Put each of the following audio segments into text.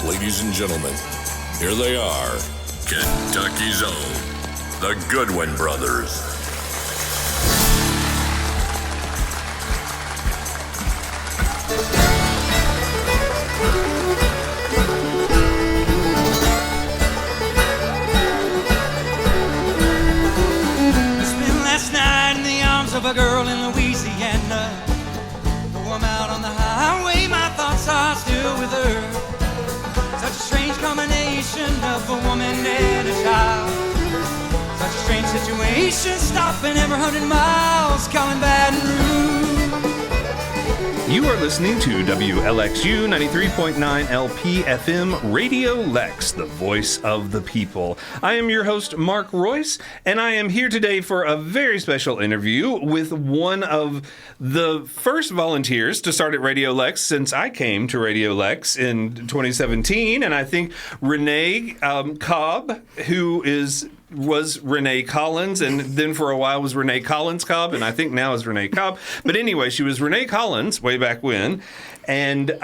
Ladies and gentlemen, here they are, Kentucky's own, the Goodwin brothers. Of a girl in Louisiana, though I'm out on the highway, my thoughts are still with her. Such a strange combination of a woman and a child. Such a strange situation, stopping every 100 miles, calling Baton Rouge. You are listening to WLXU 93.9 LP FM Radiolex, the voice of the people. I am your host, Mark Royce, and I am here today for a very special interview with one of the first volunteers to start at Radiolex since I came to Radiolex in 2017, and I think Renee Cobb, who was Renee Collins, and then for a while was Renee Collins Cobb, and I think now is Renee Cobb. But anyway, she was Renee Collins way back when. And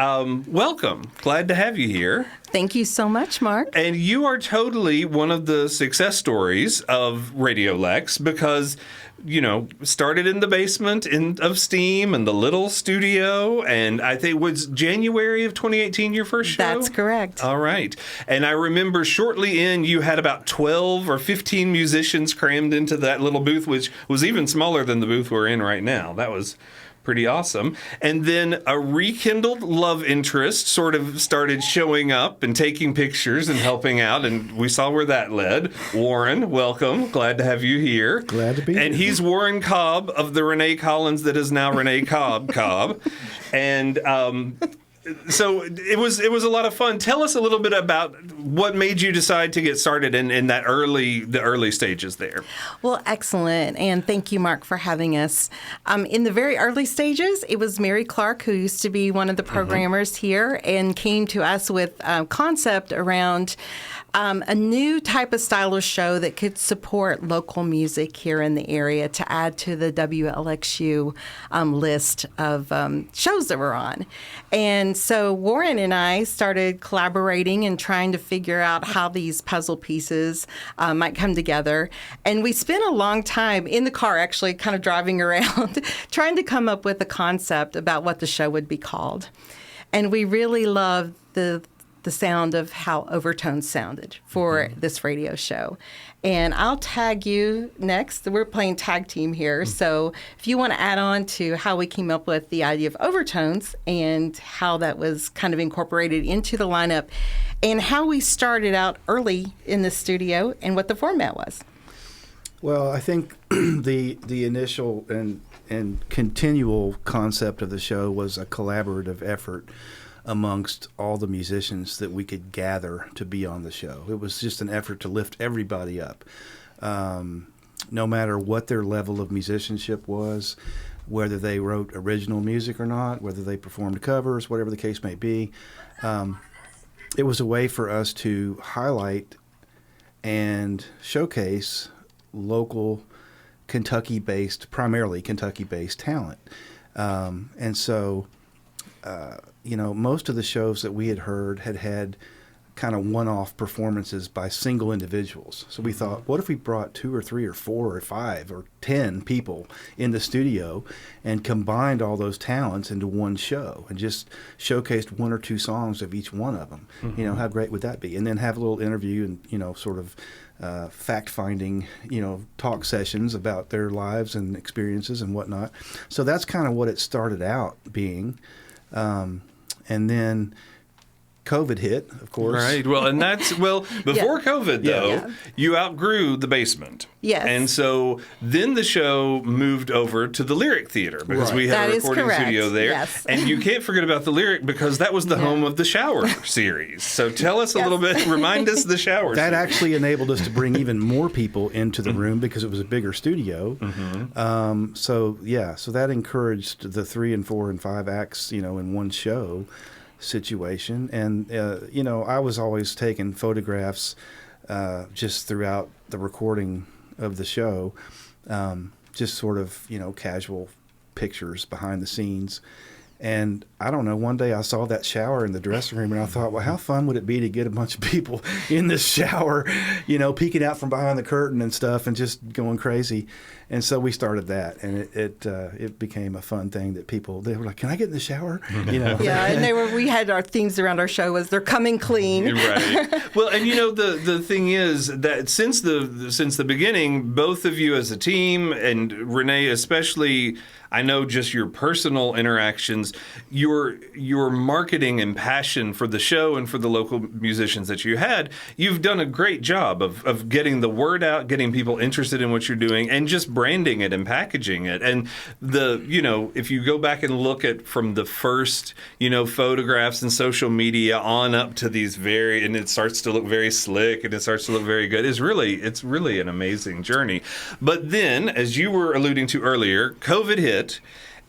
welcome. Glad to have you here. Thank you so much, Mark. And you are totally one of the success stories of Radiolex because, you know, started in the basement of Steam and the little studio, and I think was January of 2018 your first show? That's correct. All right. And I remember shortly you had about 12 or 15 musicians crammed into that little booth, which was even smaller than the booth we're in right now. That was pretty awesome. And then a rekindled love interest sort of started showing up and taking pictures and helping out, and we saw where that led. Warren, welcome. Glad to have you here. Glad to be here. And he's Warren Cobb of the Renee Collins that is now Renee Cobb. And so it was a lot of fun. Tell us a little bit about what made you decide to get started in the early stages there. Well, excellent. And thank you, Mark, for having us. In the very early stages, it was Mary Clark, who used to be one of the programmers here, and came to us with a concept around a new type of style of show that could support local music here in the area to add to the WLXU list of shows that we're on. And so Warren and I started collaborating and trying to figure out how these puzzle pieces might come together. And we spent a long time in the car, actually, kind of driving around, trying to come up with a concept about what the show would be called. And we really loved the sound of how Overtones sounded for this radio show. And I'll tag you next. We're playing tag team here. So if you want to add on to how we came up with the idea of Overtones and how that was kind of incorporated into the lineup and how we started out early in the studio and what the format was. Well, I think the initial and continual concept of the show was a collaborative effort amongst all the musicians that we could gather to be on the show. It was just an effort to lift everybody up, no matter what their level of musicianship was, whether they wrote original music or not, whether they performed covers, whatever the case may be. It was a way for us to highlight and showcase local primarily Kentucky-based talent. And so most of the shows that we had heard had kind of one-off performances by single individuals. So we thought, what if we brought 2 or 3 or 4 or 5 or 10 people in the studio and combined all those talents into one show and just showcased 1 or 2 songs of each one of them? Mm-hmm. How great would that be? And then have a little interview and, sort of fact-finding, talk sessions about their lives and experiences and whatnot. So that's kind of what it started out being. And then COVID hit, of course. Right. Well, and before COVID, though, you outgrew the basement. Yes. And so then the show moved over to the Lyric Theater because we had a recording studio there. Yes. And you can't forget about the Lyric because that was the home of the Shower series. So tell us a little bit, remind us the Shower That series. actually enabled us to bring even more people into the room because it was a bigger studio. Mm-hmm. So that encouraged the 3 and 4 and 5 acts, in one show situation. And, I was always taking photographs just throughout the recording of the show, just sort of, casual pictures behind the scenes. And I don't know, one day I saw that shower in the dressing room and I thought, well, how fun would it be to get a bunch of people in this shower, peeking out from behind the curtain and stuff and just going crazy. And so we started that, and it became a fun thing that they were like, can I get in the shower? Yeah, and we had our themes around our show was they're coming clean. Right. Well, and the thing is that since the beginning, both of you as a team, and Renee especially, I know just your personal interactions, your marketing and passion for the show and for the local musicians that you had, you've done a great job of getting the word out, getting people interested in what you're doing, and just branding it and packaging it. And if you go back and look at from the first, photographs and social media on up to these and it starts to look very slick and it starts to look very good. It's really an amazing journey. But then, as you were alluding to earlier, COVID hit.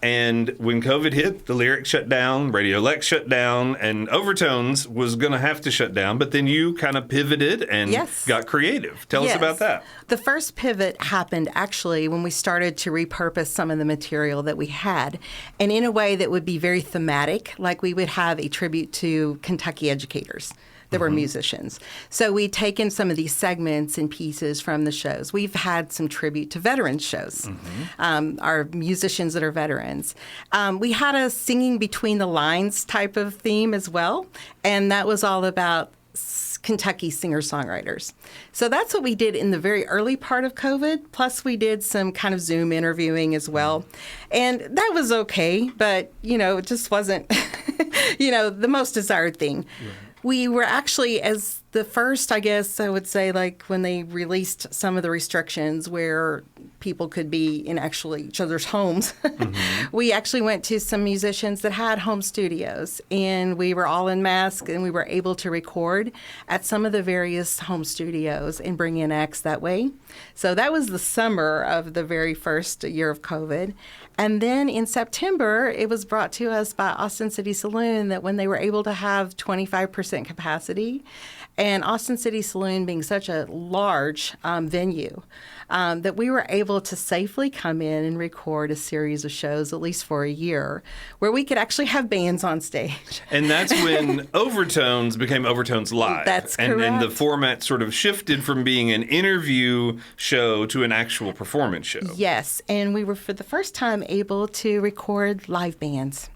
And when COVID hit, the Lyrics shut down, Radiolex shut down, and Overtones was going to have to shut down. But then you kind of pivoted and got creative. Tell us about that. The first pivot happened actually when we started to repurpose some of the material that we had, and in a way that would be very thematic, like we would have a tribute to Kentucky educators that were musicians. So we'd taken some of these segments and pieces from the shows. We've had some tribute to veterans shows, our musicians that are veterans. We had a singing between the lines type of theme as well, and that was all about Kentucky singer-songwriters. So that's what we did in the very early part of COVID, plus we did some kind of Zoom interviewing as well. And that was okay, but, it just wasn't, the most desired thing. Right. We were actually, as the first, I guess I would say, like when they released some of the restrictions where people could be in actually each other's homes, we actually went to some musicians that had home studios, and we were all in masks, and we were able to record at some of the various home studios and bring in acts that way. So that was the summer of the very first year of COVID. And then in September, it was brought to us by Austin City Saloon that when they were able to have 25% capacity, and Austin City Saloon being such a large venue, that we were able to safely come in and record a series of shows, at least for a year, where we could actually have bands on stage. And that's when Overtones became Overtones Live. That's correct. And the format sort of shifted from being an interview show to an actual performance show. Yes, and we were for the first time able to record live bands,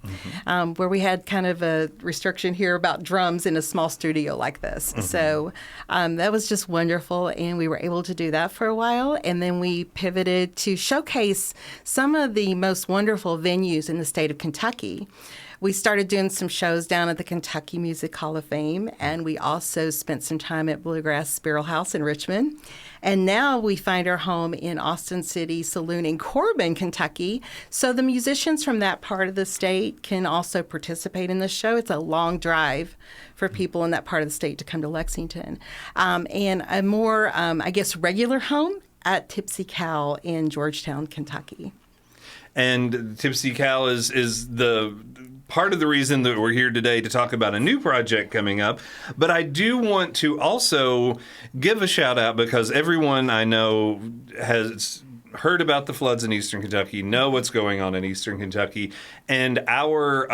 where we had kind of a restriction here about drums in a small studio like this. So that was just wonderful, and we were able to do that for a while. And then we pivoted to showcase some of the most wonderful venues in the state of Kentucky. We started doing some shows down at the Kentucky Music Hall of Fame, and we also spent some time at Bluegrass Sparrow House in Richmond. And now we find our home in Austin City Saloon in Corbin, Kentucky. So the musicians from that part of the state can also participate in the show. It's a long drive for people in that part of the state to come to Lexington. And a more, regular home at Tipsy Cow in Georgetown, Kentucky. And Tipsy Cow is the part of the reason that we're here today to talk about a new project coming up. But I do want to also give a shout out, because everyone I know has heard about the floods in Eastern Kentucky, know what's going on in Eastern Kentucky, and our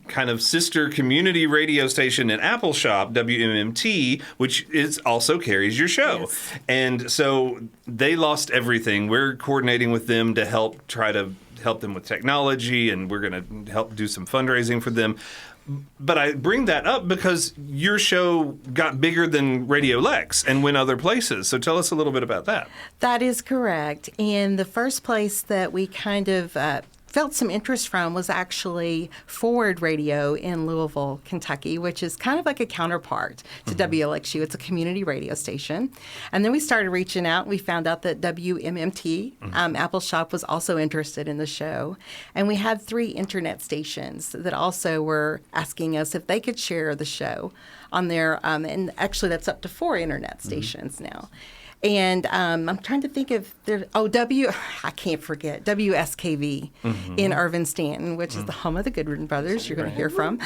kind of sister community radio station in Appleshop, WMMT, which also carries your show. Yes. And so they lost everything. We're coordinating with them to help them with technology, and we're going to help do some fundraising for them. But I bring that up because your show got bigger than Radiolex and went other places. So tell us a little bit about that. That is correct. And the first place that we kind of felt some interest from was actually Forward Radio in Louisville, Kentucky, which is kind of like a counterpart to WLXU. It's a community radio station. And then we started reaching out. We found out that WMMT, Appleshop, was also interested in the show. And we had 3 internet stations that also were asking us if they could share the show on their, and actually that's up to 4 internet stations now. And I'm trying to think of I can't forget, WSKV in Irvin Stanton, which is the home of the Goodwin brothers you're going to hear from.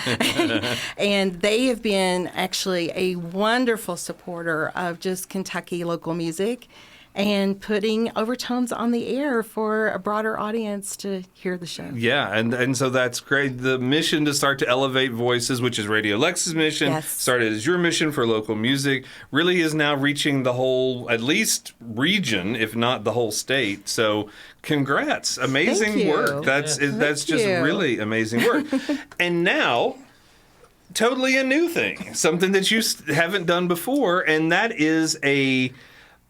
And they have been actually a wonderful supporter of just Kentucky local music. and putting Overtones on the air for a broader audience to hear the show. Yeah, and so that's great. The mission to start to elevate voices, which is Radiolex's mission, Yes. started as your mission for local music, really is now reaching the whole, at least region, if not the whole state. So congrats. Amazing Thank you. work. That's just you. really amazing work. And now, totally a new thing, something that you haven't done before, and that is a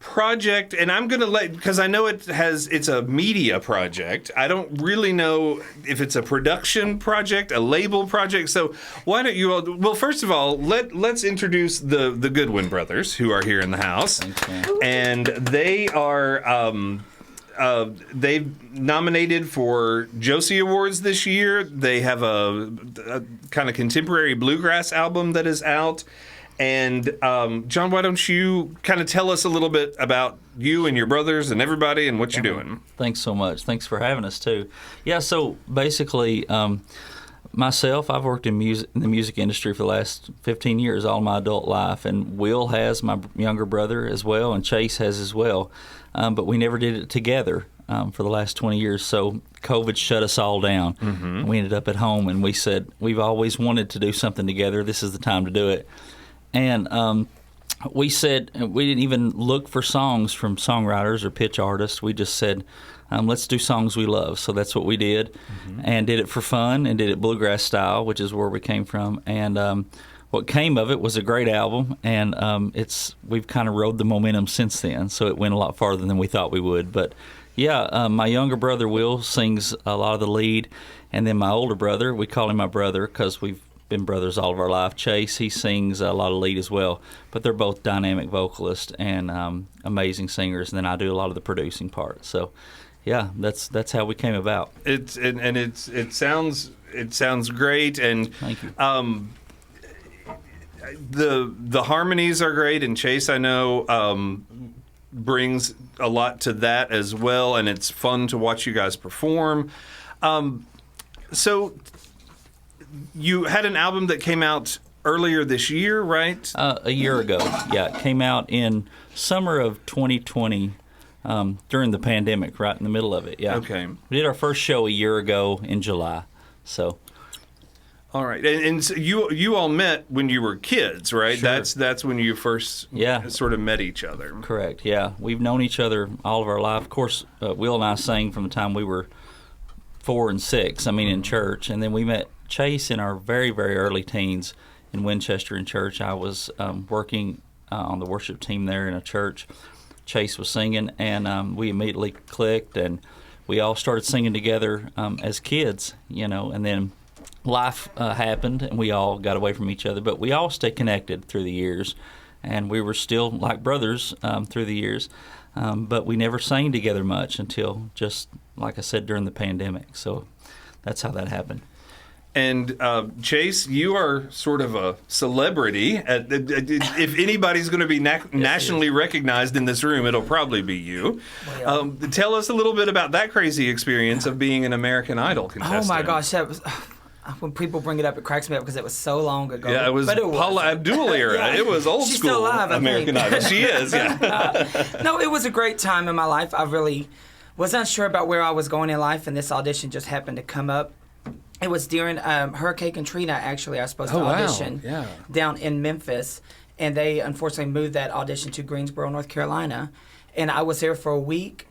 project. And I'm going to because I know it's a media project. I don't really know if it's a production project, a label project. So why don't you all, well, first of all, let's introduce the Goodwin brothers, who are here in the house. Thanks, man. And they are they've nominated for Josie Awards this year. They have a kind of contemporary bluegrass album that is out. And John, why don't you kind of tell us a little bit about you and your brothers and everybody and what you're doing? Thanks so much. Thanks for having us too. Yeah, so basically, myself, I've worked in the music industry for the last 15 years, all my adult life, and Will has, my younger brother, as well, and Chase has as well. But we never did it together for the last 20 years. So COVID shut us all down. Mm-hmm. We ended up at home, and we said, we've always wanted to do something together. This is the time to do it. And we said, we didn't even look for songs from songwriters or pitch artists. We just said, let's do songs we love. So that's what we did, and did it for fun, and did it bluegrass style, which is where we came from. And what came of it was a great album, and we've kind of rode the momentum since then. So it went a lot farther than we thought we would. But yeah, my younger brother Will sings a lot of the lead, and then my older brother, we call him my brother because we've been brothers all of our life. Chase, he sings a lot of lead as well, but they're both dynamic vocalists and amazing singers. And then I do a lot of the producing part. So, yeah, that's how we came about. It sounds great, and thank you. The harmonies are great, and Chase, I know, brings a lot to that as well, and it's fun to watch you guys perform. So you had an album that came out earlier this year, right? A year ago, yeah. It came out in summer of 2020 during the pandemic, right in the middle of it, yeah. Okay. We did our first show a year ago in July, so. All right, and so you all met when you were kids, right? Sure. That's when you first sort of met each other. Correct, yeah. We've known each other all of our life. Of course, Will and I sang from the time we were 4 and 6, in church, and then we met Chase in our very, very early teens in Winchester in church. I was working on the worship team there in a church. Chase was singing, and we immediately clicked, and we all started singing together as kids, and then life happened, and we all got away from each other, but we all stayed connected through the years, and we were still like brothers through the years, but we never sang together much until just, like I said, during the pandemic. So that's how that happened. And Chase, you are sort of a celebrity. If anybody's going to be nationally recognized in this room, it'll probably be you. Well, tell us a little bit about that crazy experience of being an American Idol contestant. oh my gosh, that was. When people bring it up, it cracks me up because it was so long ago. Yeah, it was Paula Abdul era. Yeah. It was old She's school still alive, American Idol. She is, yeah. No, it was a great time in my life. I really was unsure about where I was going in life, and this audition just happened to come up. It was during Hurricane Katrina, actually. I was supposed to audition down in Memphis, and they unfortunately moved that audition to Greensboro, North Carolina. And I was there for a week,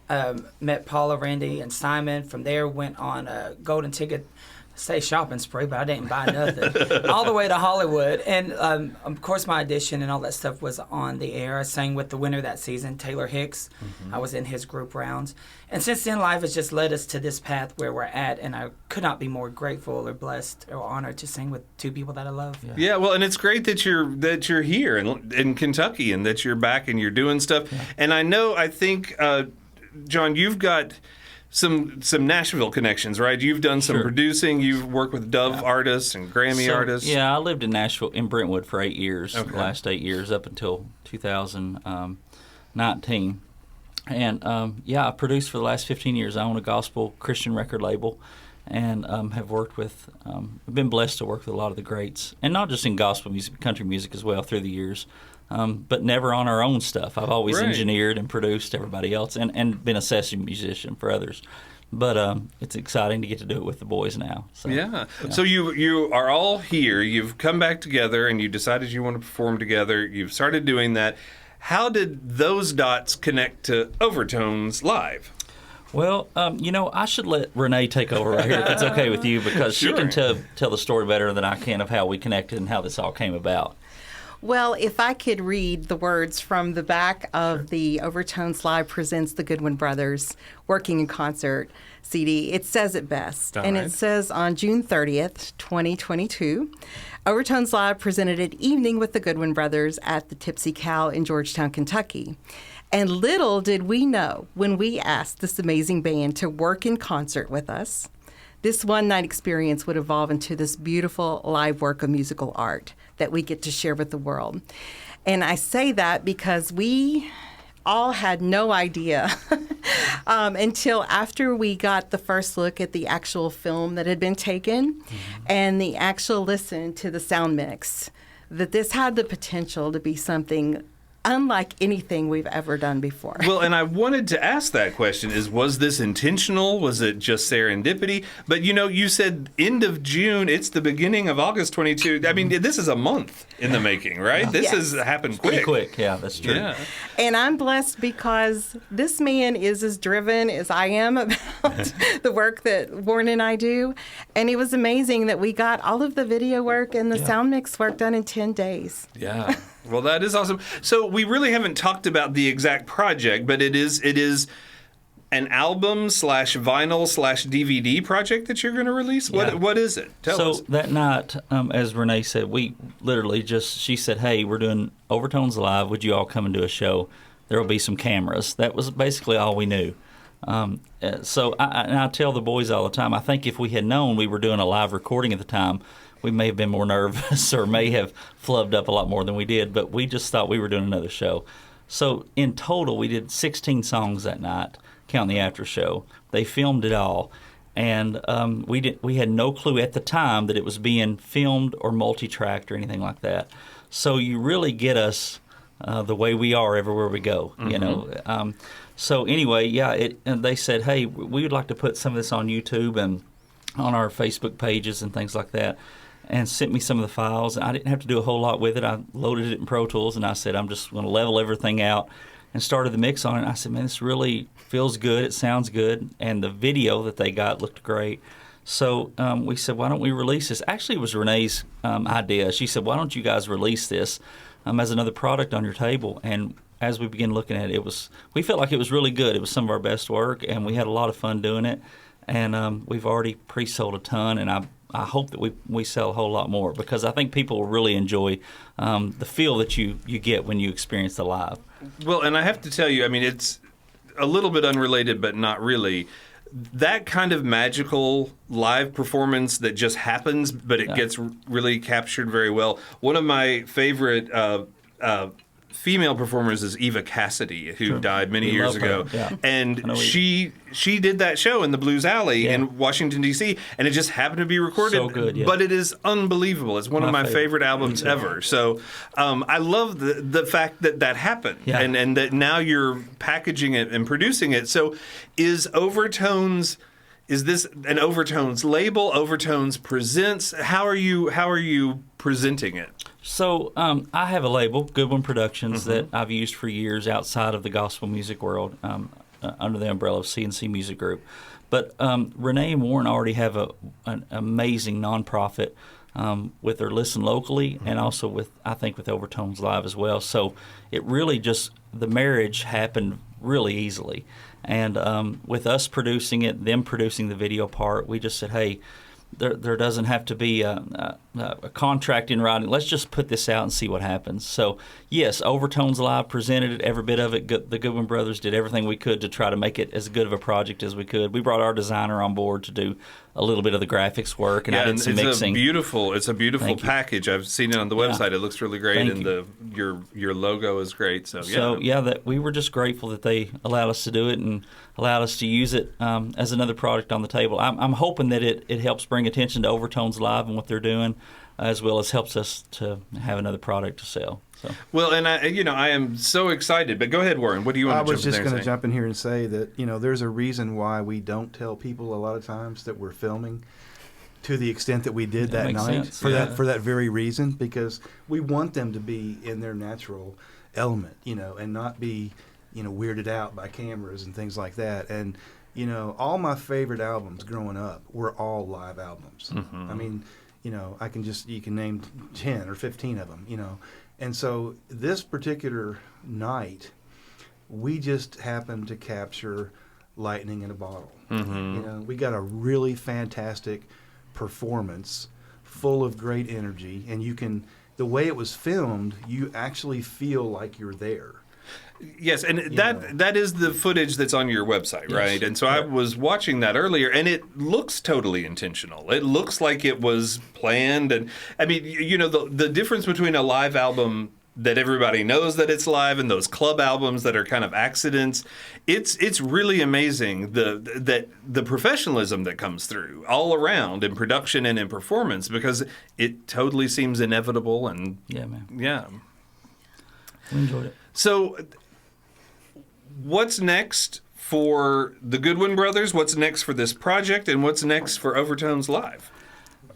met Paula, Randy, and Simon. From there, went on a golden ticket, say shopping spree, but I didn't buy nothing, all the way to Hollywood. And, of course, my audition and all that stuff was on the air. I sang with the winner that season, Taylor Hicks. Mm-hmm. I was in his group rounds. And since then, life has just led us to this path where we're at, and I could not be more grateful or blessed or honored to sing with two people that I love. Yeah, well, and it's great that you're here in Kentucky and that you're back and you're doing stuff. Yeah. And I think, John, you've got some Nashville connections, right? You've done some producing. You've worked with Dove artists and Grammy artists. Yeah, I lived in Nashville, in Brentwood, for 8 years, the last 8 years, up until 2019. And, I produced for the last 15 years. I own a gospel Christian record label, and have worked with, been blessed to work with a lot of the greats, and not just in gospel music, country music as well through the years, but never on our own stuff. I've always engineered and produced everybody else, and been a session musician for others. But it's exciting to get to do it with the boys now. So, yeah. So you are all here. You've come back together, and you decided you want to perform together. You've started doing that. How did those dots connect to Overtones Live? Well, I should let Renee take over right here, if it's okay with you, because she can tell the story better than I can of how we connected and how this all came about. Well, if I could read the words from the back of the Overtones Live Presents the Goodwin Brothers Working in Concert CD, it says it best. It says on June 30th, 2022, Overtones Live presented an evening with the Goodwin Brothers at the Tipsy Cow in Georgetown, Kentucky. And little did we know when we asked this amazing band to work in concert with us, this one-night experience would evolve into this beautiful live work of musical art that we get to share with the world. And I say that because we all had no idea until after we got the first look at the actual film that had been taken and the actual listen to the sound mix, that this had the potential to be something unlike anything we've ever done before. Well, and I wanted to ask that question, was this intentional? Was it just serendipity? But, you said end of June, it's the beginning of August 22. I mean, this is a month in the making, right? Yeah. This has happened quick. Pretty quick, yeah, that's true. Yeah. And I'm blessed because this man is as driven as I am about the work that Warren and I do. And it was amazing that we got all of the video work and the sound mix work done in 10 days. Yeah. Well, that is awesome. So we really haven't talked about the exact project, but it is an album / vinyl / DVD project that you're going to release. What is it? Tell us. So that night, as Renee said, we literally she said, "Hey, we're doing Overtones Live. Would you all come and do a show? There will be some cameras." That was basically all we knew. So I tell the boys all the time, I think if we had known we were doing a live recording at the time, we may have been more nervous or may have flubbed up a lot more than we did, but we just thought we were doing another show. So in total, we did 16 songs that night, counting the after show. They filmed it all, and we had no clue at the time that it was being filmed or multi-tracked or anything like that. So you really get us the way we are everywhere we go, So anyway, and they said, hey, we would like to put some of this on YouTube and on our Facebook pages and things like that, and sent me some of the files. I didn't have to do a whole lot with it. I loaded it in Pro Tools, and I said, I'm just going to level everything out, and started the mix on it. And I said, man, this really feels good. It sounds good. And the video that they got looked great. So we said, why don't we release this? Actually, it was Renee's idea. She said, why don't you guys release this as another product on your table? And as we began looking at it, we felt like it was really good. It was some of our best work, and we had a lot of fun doing it. And we've already pre-sold a ton, and I hope that we sell a whole lot more, because I think people will really enjoy the feel that you get when you experience the live. Well, and I have to tell you, I mean, it's a little bit unrelated, but not really. That kind of magical live performance that just happens, but it gets really captured very well. One of my favorite female performers is Eva Cassidy, who died many years ago. Yeah. And she did that show in the Blues Alley in Washington, D.C., and it just happened to be recorded. So good, but it is unbelievable. It's one of my favorite albums ever. So I love the fact that happened, and that now you're packaging it and producing it. So is Overtones... Is this an Overtones label? Overtones Presents? How are you presenting it? So I have a label, Goodwin Productions, that I've used for years outside of the gospel music world, under the umbrella of C&C Music Group. But Renee and Warren already have an amazing nonprofit with their Listen Locally, and also with Overtones Live as well. So it really just, the marriage happened really easily. And with us producing it, them producing the video part, we just said, hey, there doesn't have to be a contract in writing. Let's just put this out and see what happens. So, yes, Overtones Live presented it, every bit of it. The Goodwin brothers did everything we could to try to make it as good of a project as we could. We brought our designer on board to do a little bit of the graphics work, and I did some mixing. It's a beautiful package. I've seen it on the website. It looks really great, your logo is great. That we were just grateful that they allowed us to do it and allowed us to use it as another product on the table. I'm hoping that it helps bring attention to Overtones Live and what they're doing, as well as helps us to have another product to sell. So. Well, and I am so excited. But go ahead, Warren. What do you want to jump in there and say? I was just going to jump in here and say that there's a reason why we don't tell people a lot of times that we're filming to the extent that we did that night for that very reason, because we want them to be in their natural element, and not be weirded out by cameras and things like that. And all my favorite albums growing up were all live albums. I mean, you can name 10 or 15 of them, And so this particular night, we just happened to capture lightning in a bottle. We got a really fantastic performance, full of great energy, and the way it was filmed, you actually feel like you're there. Yes, and that is the footage that's on your website, right? And so I was watching that earlier, and it looks totally intentional. It looks like it was planned, and I mean, the difference between a live album that everybody knows that it's live and those club albums that are kind of accidents, it's really amazing the professionalism that comes through all around in production and in performance, because it totally seems inevitable. And we enjoyed it. So, what's next for the Goodwin brothers? What's next for this project? And what's next for Overtones Live?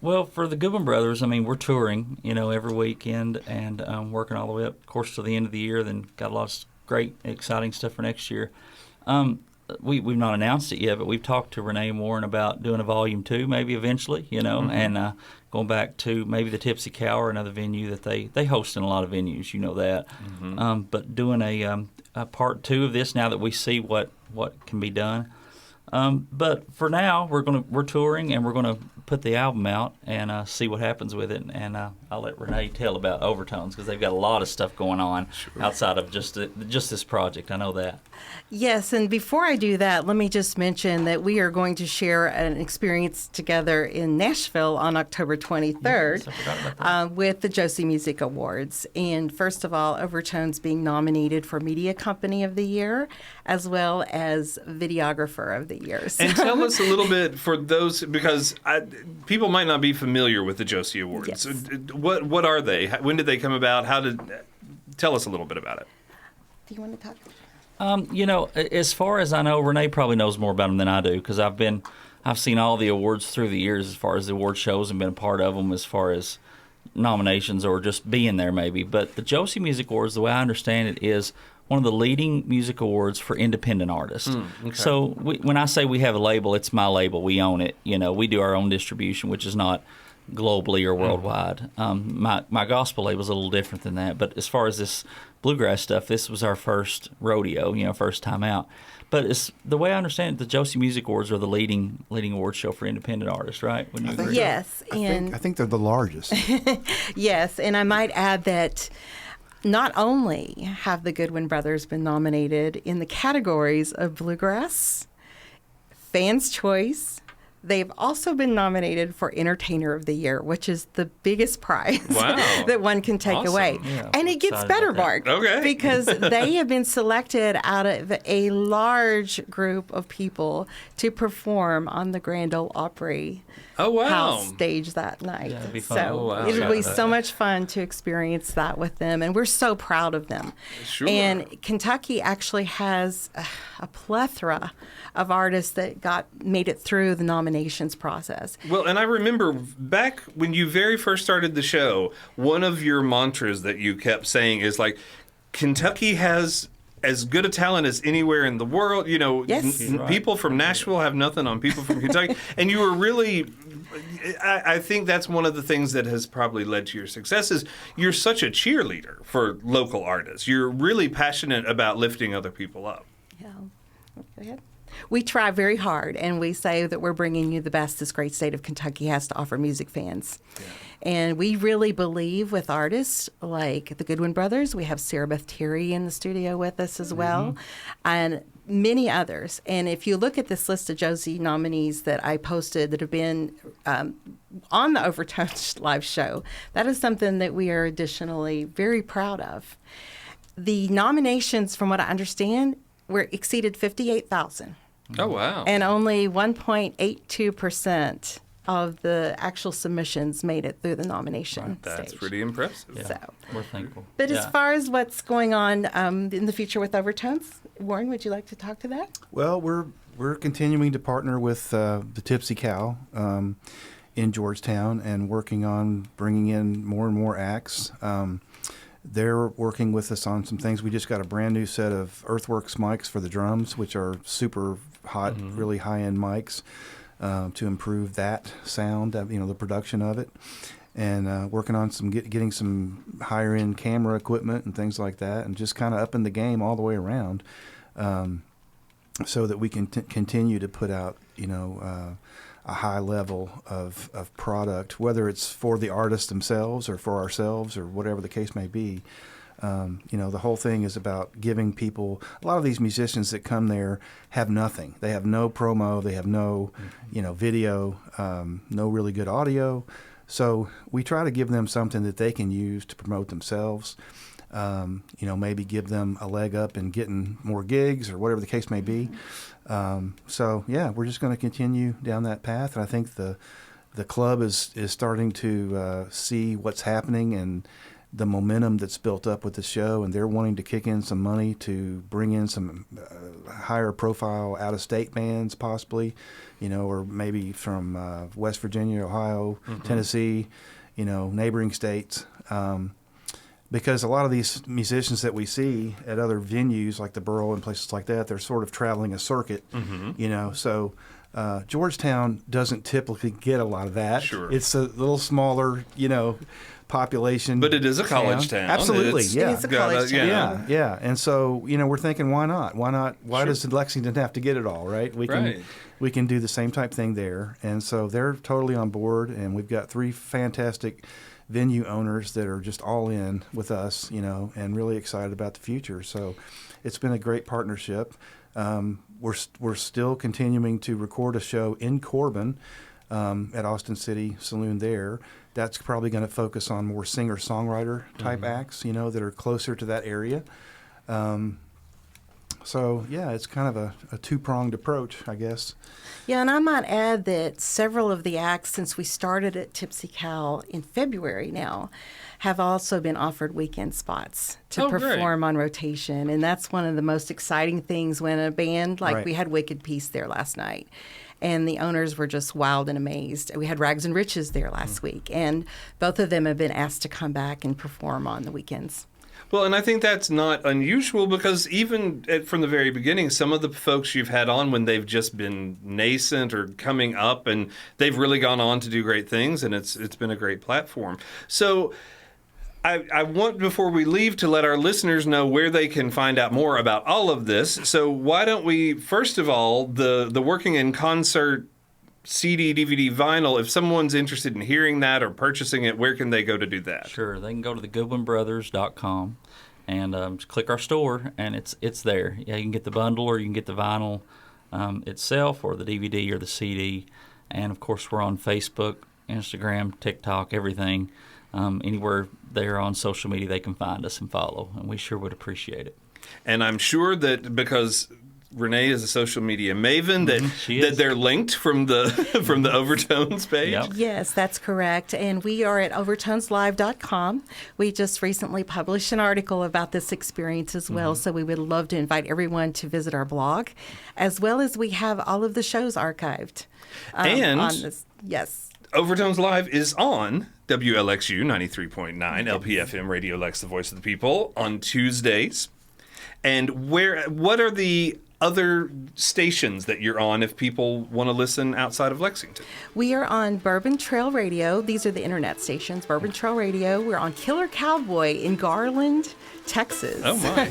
Well, for the Goodwin brothers, I mean, we're touring, every weekend and working all the way up, of course, to the end of the year. Then got a lot of great, exciting stuff for next year. We've not announced it yet, but we've talked to Renee and Warren about doing a volume 2, maybe eventually, and going back to maybe the Tipsy Cow or another venue that they host in a lot of venues, that. But doing a part 2 of this now that we see what can be done. But for now, we're touring and we're gonna put the album out and see what happens with it. And I'll let Renee tell about Overtones, because they've got a lot of stuff going on outside of just this project. I know that. Yes, and before I do that, let me just mention that we are going to share an experience together in Nashville on October 23rd with the Josie Music Awards. And first of all, Overtones being nominated for Media Company of the Year, as well as Videographer of the Year. And tell us a little bit, for those, because people might not be familiar with the Josie Awards. Yes. What are they? When did they come about? Tell us a little bit about it. Do you want to talk? As far as I know, Renee probably knows more about them than I do, because I've seen all the awards through the years as far as the award shows and been a part of them as far as nominations or just being there maybe. But the Josie Music Awards, the way I understand it, is one of the leading music awards for independent artists. Okay. So when I say we have a label, it's my label. We own it. We do our own distribution, which is not globally or worldwide. My gospel label is a little different than that. But as far as this bluegrass stuff, this was our first rodeo, first time out. But it's the way I understand it, the Josie Music Awards are the leading award show for independent artists, right? Wouldn't you agree? Yes, I think they're the largest. Yes, and I might add that not only have the Goodwin brothers been nominated in the categories of bluegrass, Fans' Choice, they've also been nominated for Entertainer of the Year, which is the biggest prize that one can take away. Yeah, and it gets better, Mark, because they have been selected out of a large group of people to perform on the Grand Ole Opry House stage that night. Yeah, it'd be fun. So it'll be so much fun to experience that with them, and we're so proud of them. Sure. And Kentucky actually has a plethora of artists that made it through the nominations process. Well, and I remember back when you very first started the show, one of your mantras that you kept saying is like, Kentucky has as good a talent as anywhere in the world. Yes. People from Nashville have nothing on people from Kentucky. And you were really, I think that's one of the things that has probably led to your success is you're such a cheerleader for local artists. You're really passionate about lifting other people up. Yeah. Go ahead. We try very hard, and we say that we're bringing you the best this great state of Kentucky has to offer music fans. Yeah. And we really believe with artists like the Goodwin brothers. We have Sarah Beth Terry in the studio with us as well, and many others. And if you look at this list of Josie nominees that I posted that have been on the Overtones live show, that is something that we are additionally very proud of. The nominations, from what I understand, were exceeded 58,000. Oh, wow. And only 1.82% of the actual submissions made it through the nomination That's stage. pretty impressive. Yeah, So, we're thankful. but as far as what's going on in the future with Overtones, Warren, would you like to talk to that? Well, we're continuing to partner with the Tipsy Cow in Georgetown and working on bringing in more and more acts. They're working with us on some things. We just got a brand new set of Earthworks mics for the drums, which are super hot, really high-end mics to improve that sound, the production of it. And working on getting some higher-end camera equipment and things like that, and just kind of upping the game all the way around so that we can continue to put out, a high level of product, whether it's for the artists themselves or for ourselves or whatever the case may be. The whole thing is about giving people, a lot of these musicians that come there have nothing. They have no promo, they have no, video, no really good audio. So we try to give them something that they can use to promote themselves. Maybe give them a leg up in getting more gigs or whatever the case may be. We're just going to continue down that path. And I think the club is starting to see what's happening and the momentum that's built up with the show, and they're wanting to kick in some money to bring in some higher profile out-of-state bands possibly, or maybe from West Virginia, Ohio, Tennessee, neighboring states. Because a lot of these musicians that we see at other venues like the Borough and places like that, they're sort of traveling a circuit, So Georgetown doesn't typically get a lot of that. Sure. It's a little smaller, population. But it is a college town. Absolutely, yeah. It is a college town. Yeah. And so, we're thinking, why not? Why does Lexington have to get it all, right? We can do the same type thing there. And so they're totally on board, and we've got 3 fantastic venue owners that are just all in with us, and really excited about the future. So it's been a great partnership. We're still continuing to record a show in Corbin at Austin City Saloon there. That's probably going to focus on more singer-songwriter type acts, that are closer to that area. It's kind of a two-pronged approach, I guess. Yeah, and I might add that several of the acts, since we started at Tipsy Cow in February now, have also been offered weekend spots to perform on rotation. And that's one of the most exciting things when a band, we had Wicked Peace there last night, and the owners were just wild and amazed. We had Rags and Riches there last week, and both of them have been asked to come back and perform on the weekends. Well, and I think that's not unusual because even from the very beginning, some of the folks you've had on when they've just been nascent or coming up, and they've really gone on to do great things, and it's been a great platform. So I want, before we leave, to let our listeners know where they can find out more about all of this. So why don't we, first of all, the Working in Concert CD, DVD, vinyl, if someone's interested in hearing that or purchasing it, where can they go to do that? Sure. They can go to thegoodwinbrothers.com and just click our store, and it's there. Yeah, you can get the bundle or you can get the vinyl itself or the DVD or the CD. And, of course, we're on Facebook, Instagram, TikTok, everything. Anywhere there on social media they can find us and follow, and we sure would appreciate it. And I'm sure that because Renee is a social media maven, that they're linked from the from the Overtones page. Yep. Yes, that's correct. And we are at overtoneslive.com. We just recently published an article about this experience as well, so we would love to invite everyone to visit our blog, as well as we have all of the shows archived. And on this. Yes. Overtones Live is on WLXU 93.9 LPFM Radiolex, the voice of the people, on Tuesdays. And what are the other stations that you're on if people want to listen outside of Lexington? We are on Bourbon Trail Radio. These are the internet stations, Bourbon Trail Radio. We're on Killer Cowboy in Garland, Texas. Oh, my.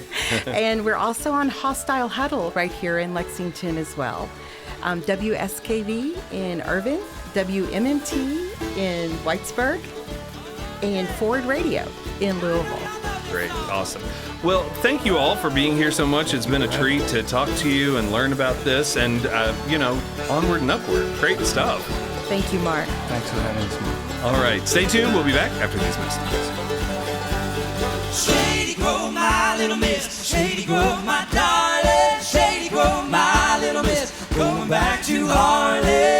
And we're also on Hostile Huddle right here in Lexington as well. WSKV in Irvin, WMMT in Whitesburg, and Ford Radio in Louisville. Great. Awesome. Well, thank you all for being here so much. It's been a treat to talk to you and learn about this and, onward and upward. Great stuff. Thank you, Mark. Thanks for having us, Mark. All right. Stay tuned. We'll be back after these messages. Shady Grove, my little miss. Shady Grove, my darling. Shady Grove, my little miss. Going back to Harlem.